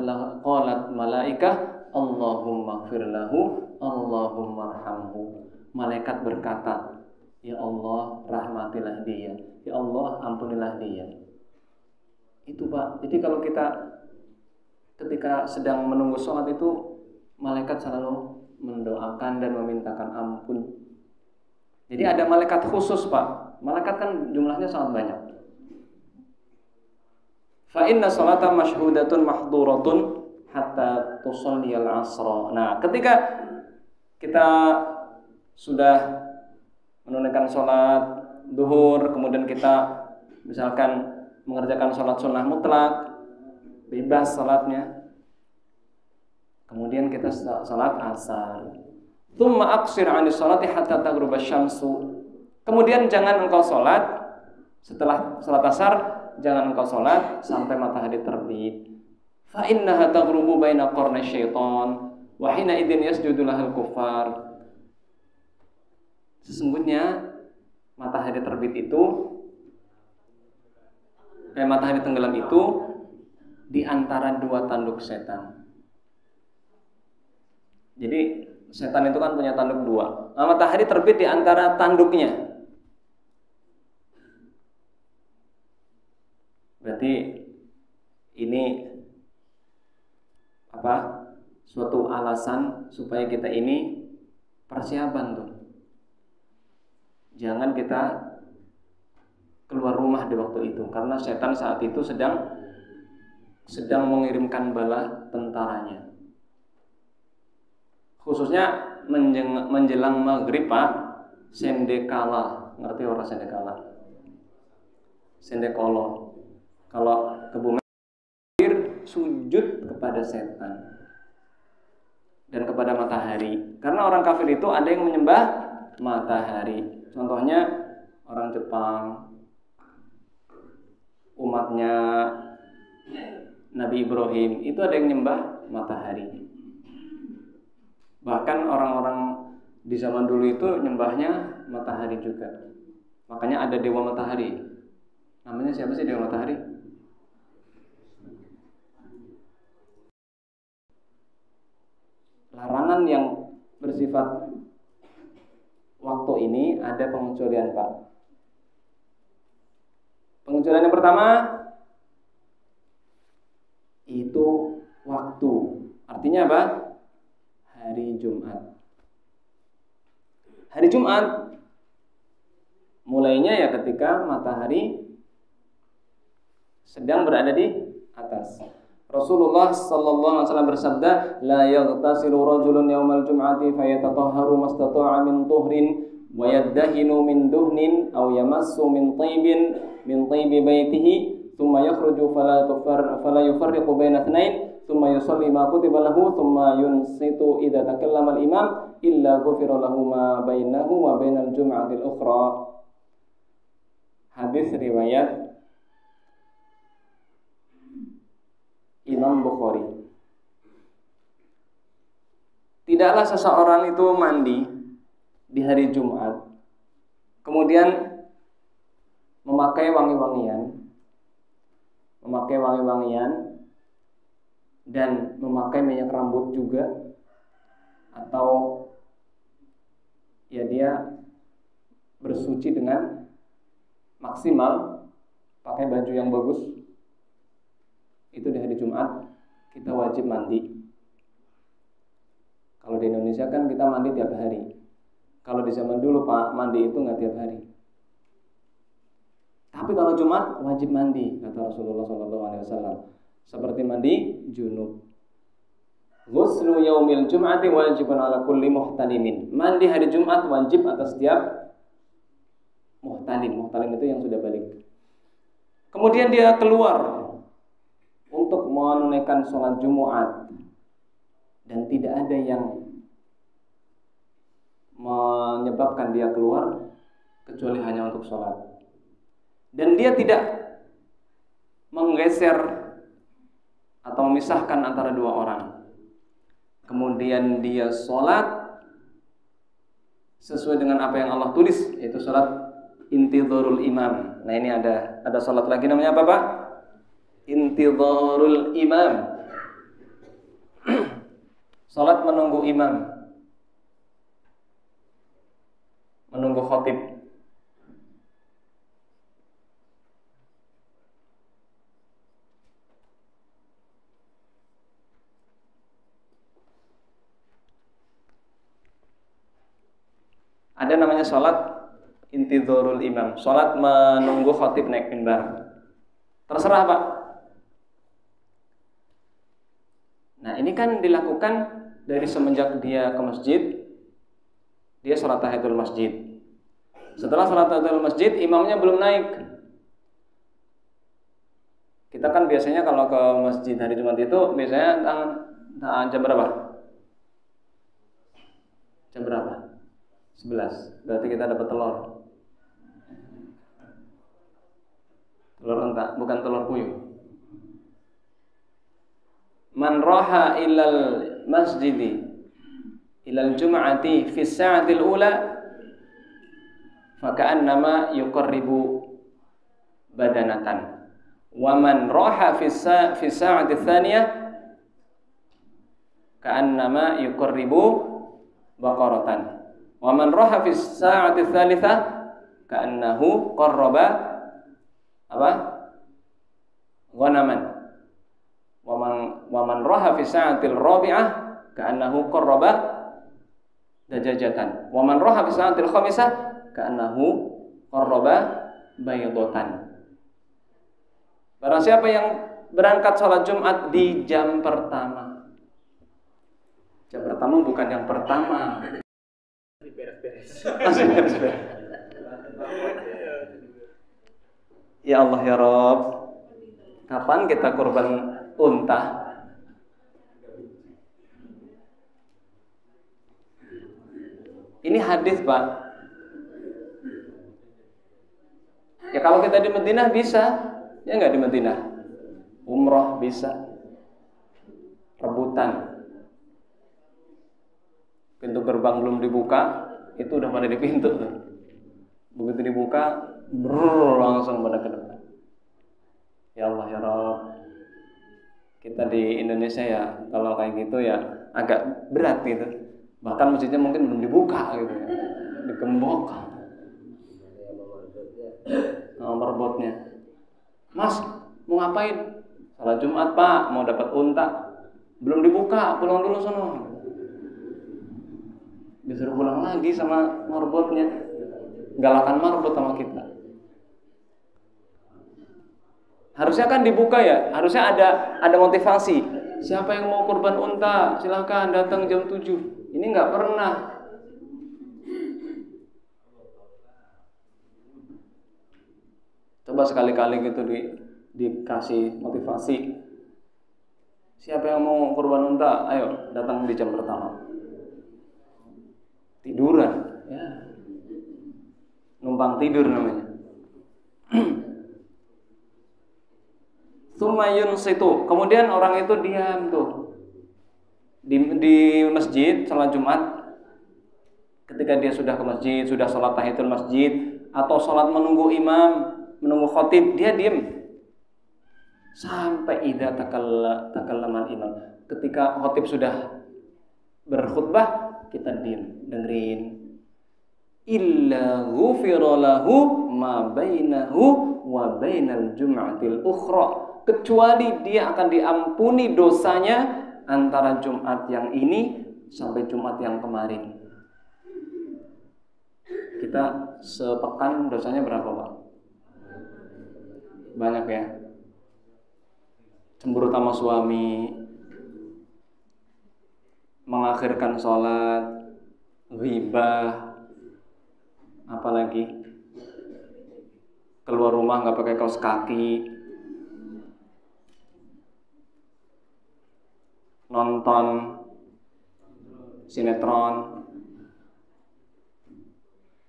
qalat malaikah Allahumma ighfir lahu Allahumma arhamhu. Malaikat berkata, ya Allah rahmatilah dia, ya Allah ampunilah dia. Itu Pak. Jadi kalau kita ketika sedang menunggu sholat itu, malaikat selalu mendoakan dan memintakan ampun. Jadi ada malaikat khusus Pak. Malaikat kan jumlahnya sangat banyak. Fa inna sholata masyhudatun mahduratun hatta tusalliyal asra. Nah, ketika kita sudah menunaikan sholat duhur, kemudian kita misalkan mengerjakan sholat sunnah mutlak, bebas sholatnya, kemudian kita sholat asar. Tsumma aqsir 'anis sholati hatta taghruba syamsu. Kemudian jangan engkau sholat setelah sholat asar, jangan engkau sholat sampai matahari terbit. Fa innaha taghrubu baina qarnay syaitan wa hina idzin yasjudu lahal kuffar. Sesungguhnya matahari terbit itu matahari tenggelam itu di antara dua tanduk setan. Jadi setan itu kan punya tanduk dua. Nah, matahari terbit di antara tanduknya. Berarti ini suatu alasan supaya kita ini persiapan tuh. Jangan kita keluar rumah di waktu itu, karena setan saat itu sedang mengirimkan bala tentaranya. Khususnya menjelang maghrib Pak, sendekala. Ngerti orang sendekala? Sendekolo. Kalau ke bumi sujud kepada setan dan kepada matahari. Karena orang kafir itu ada yang menyembah matahari. Contohnya orang Jepang, umatnya Nabi Ibrahim, itu ada yang menyembah matahari. Bahkan orang-orang di zaman dulu itu nyembahnya matahari juga. Makanya ada dewa matahari. Namanya siapa sih dewa matahari? Larangan yang bersifat waktu ini ada pengecualian Pak. Pengecualian yang pertama itu waktu. Artinya apa? Hari Jumat. Hari Jumat mulainya ya ketika matahari sedang berada di atas. Rasulullah sallallahu alaihi wasallam bersabda, la yaghtasilu rajulun yaumal jum'ati fayatatahharu mastata'a min tuhrin wa yaddahinu min duhnin aw yamassu min tibi baitihi thumma yakhruju fala yufarriqu baina ithnain thumma yusalli ma kutiba lahu thumma yunsitu idza takallama al-imam illa ghufira lahu ma bainahu wa bainal jum'ati al-ukhra. Hadis riwayat Imam Bukhari. Tidaklah seseorang itu mandi di hari Jumat, kemudian memakai wangi-wangian dan memakai minyak rambut juga, atau ya dia bersuci dengan maksimal, pakai baju yang bagus. Itu di hari Jumat kita wajib mandi. Kalau di Indonesia kan kita mandi tiap hari. Kalau di zaman dulu Pak, mandi itu nggak tiap hari. Tapi kalau Jumat wajib mandi, kata Rasulullah SAW. Seperti mandi junub. Ghuslu yaumil jum'ati wajibun ala kulli muhtalimin. Mandi hari Jumat wajib atas setiap muhtalim. Muhtalim itu yang sudah balik. Kemudian dia keluar untuk menunaikan sholat Jumat, dan tidak ada yang menyebabkan dia keluar kecuali hanya untuk sholat, dan dia tidak menggeser atau memisahkan antara dua orang. Kemudian dia sholat sesuai dengan apa yang Allah tulis, yaitu sholat intidharul imam. Nah ini ada sholat lagi namanya apa Pak? Intidharul imam. Salat menunggu imam, menunggu khatib. Ada namanya salat intidhorul imam, salat menunggu khatib naik mimbar. Terserah Pak. Nah ini kan dilakukan dari semenjak dia ke masjid, dia salat tahiyatul masjid. Setelah salat tahiyatul masjid, imamnya belum naik. Kita kan biasanya kalau ke masjid hari Jumat itu biasanya jam berapa? Jam berapa? 11. Berarti kita dapat telur. Telur unta, bukan telur puyuh. Man raha ilal masjidi ilal jum'ati fi sa'atil ula faka'annama yuqarribu badanatan. Wa man raha fi sa'ati tsaniyah ka'annama yuqarribu baqaratan. Wa man raha fi sa'ati tsalitsah ka'annahu qarraba apa? Ghanaman. Wa man raha fi sa'atil rabi'ah ka'annahu qarraba dajajatan. Wa man raha fi sa'atil khamisah ka'annahu qarraba baydatan. Barang siapa yang berangkat sholat Jumat di jam pertama. Jam pertama bukan yang pertama. Beres-beres. Ya Allah ya Rabb, kapan kita kurban unta? Ini hadis Pak. Ya kalau kita di Madinah bisa, ya nggak di Madinah. Umroh bisa, rebutan. Pintu gerbang belum dibuka, itu udah pada di pintu tuh. Begitu dibuka, langsung pada ke depan. Ya Allah ya Rabb, kita di Indonesia ya kalau kayak gitu ya agak berat gitu. Bahkan masjidnya mungkin belum dibuka gitu ya, digembok nomor botnya. Mas, mau ngapain? Salat Jumat Pak, mau dapat unta. Belum dibuka, pulang dulu sono. Disuruh pulang lagi sama marbotnya. Galakan marbot sama kita. Harusnya kan dibuka ya, harusnya ada motivasi. Siapa yang mau kurban unta, silakan datang jam 7. Ini nggak pernah. Coba sekali-kali gitu dikasih motivasi. Siapa yang mau kurban unta, ayo datang di jam pertama. Tiduran, ya. Numpang tidur namanya. Sumayun situ. Kemudian orang itu diam tuh di masjid salat Jumat. Ketika dia sudah ke masjid, sudah salat tahiyatul masjid atau salat menunggu imam, menunggu khatib, dia diam sampai idza takallaman imam. Ketika khatib sudah berkhutbah, kita diam, dengerin. Illa ghufira lahu ma bainahu wa bainal jum'atil ukhra. Kecuali dia akan diampuni dosanya antara Jumat yang ini sampai Jumat yang kemarin. Kita sepekan dosanya berapa Pak? Banyak ya. Cemburu sama suami, mengakhirkan sholat, ghibah, apalagi keluar rumah nggak pakai kaos kaki, nonton sinetron,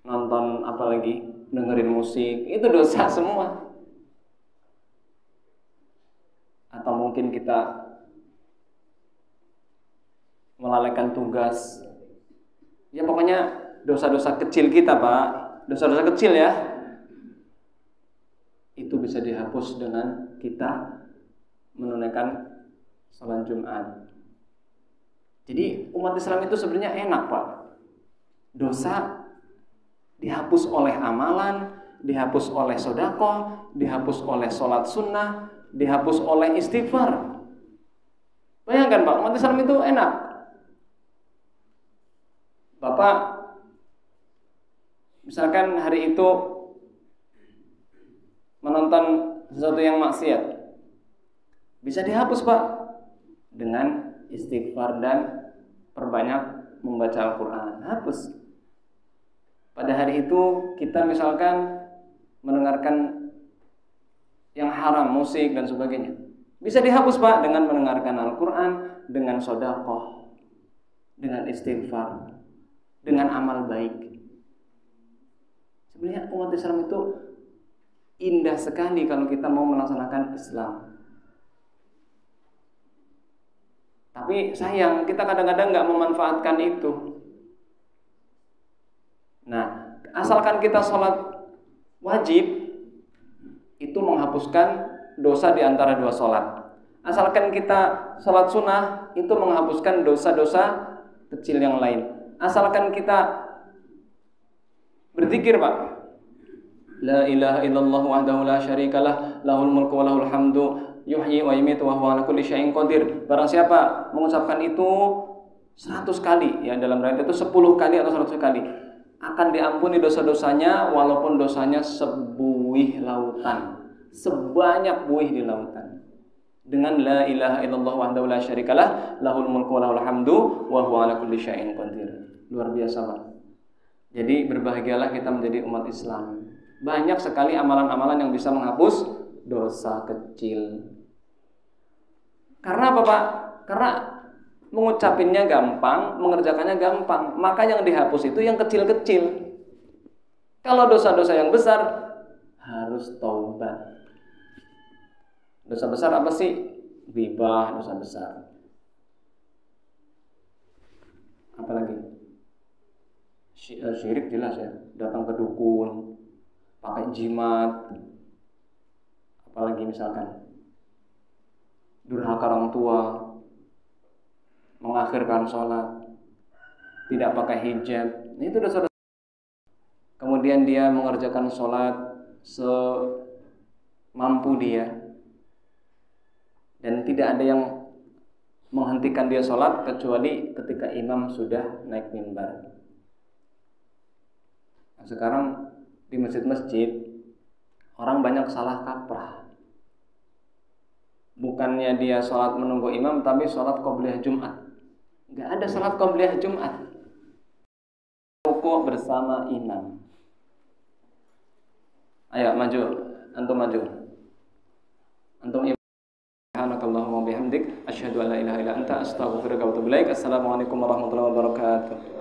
nonton apalagi dengerin musik, itu dosa semua. Atau mungkin kita melalaikan tugas. Ya pokoknya dosa-dosa kecil kita Pak, dosa-dosa kecil ya, itu bisa dihapus dengan kita menunaikan salat Jumat. Jadi umat Islam itu sebenarnya enak, Pak. Dosa dihapus oleh amalan, dihapus oleh sedekah, dihapus oleh sholat sunnah, dihapus oleh istighfar. Bayangkan Pak, umat Islam itu enak. Bapak misalkan hari itu menonton sesuatu yang maksiat, bisa dihapus Pak dengan istighfar dan perbanyak membaca Al-Quran. Hapus. Pada hari itu kita misalkan mendengarkan yang haram, musik dan sebagainya, bisa dihapus Pak dengan mendengarkan Al-Quran, dengan sedekah, dengan istighfar, dengan amal baik. Sebenarnya umat Islam itu indah sekali kalau kita mau melaksanakan Islam. Tapi sayang, kita kadang-kadang nggak memanfaatkan itu. Nah, asalkan kita sholat wajib, itu menghapuskan dosa di antara dua sholat. Asalkan kita sholat sunnah, itu menghapuskan dosa-dosa kecil yang lain. Asalkan kita berzikir Pak, la ilaha illallah wahdahu la syarikalah, lahul mulku wa lahul hamdu, yuhyi wa yumiitu wa huwa ala kulli syai'in qadir. Barang siapa mengucapkan itu 100 kali, ya dalam riwayat itu 10 kali atau 100 kali, akan diampuni dosa-dosanya walaupun dosanya sebuih lautan, sebanyak buih di lautan. Dengan la ilaha illallah wahdahu la syarikalah, lahul mulku wa lahul hamdu wa huwa ala kulli syai'in qadir. Luar biasa Pak. Jadi berbahagialah kita menjadi umat Islam. Banyak sekali amalan-amalan yang bisa menghapus dosa kecil. Karena apa Pak? Karena mengucapinnya gampang, mengerjakannya gampang. Maka yang dihapus itu yang kecil-kecil. Kalau dosa-dosa yang besar harus taubat. Dosa besar apa sih? Ghibah, dosa besar. Apalagi? Syirik jelas ya. Datang ke dukun, pakai jimat. Apalagi misalkan durhaka orang tua, mengakhirkan sholat, tidak pakai hijab, itu dosa. Kemudian dia mengerjakan sholat semampu dia, dan tidak ada yang menghentikan dia sholat kecuali ketika imam sudah naik mimbar. Nah, sekarang di masjid-masjid orang banyak salah kaprah. Bukannya dia sholat menunggu imam, tapi sholat qobliyah Jumat. Gak ada sholat qobliyah Jumat. Rukuk bersama imam. Ayo maju, antum maju. Antum imam. Subhanakallahumma bihamdik, asyhadu an la ilaha illa anta, astaghfiruka wa atubu ilaik. Assalamualaikum warahmatullahi wabarakatuh.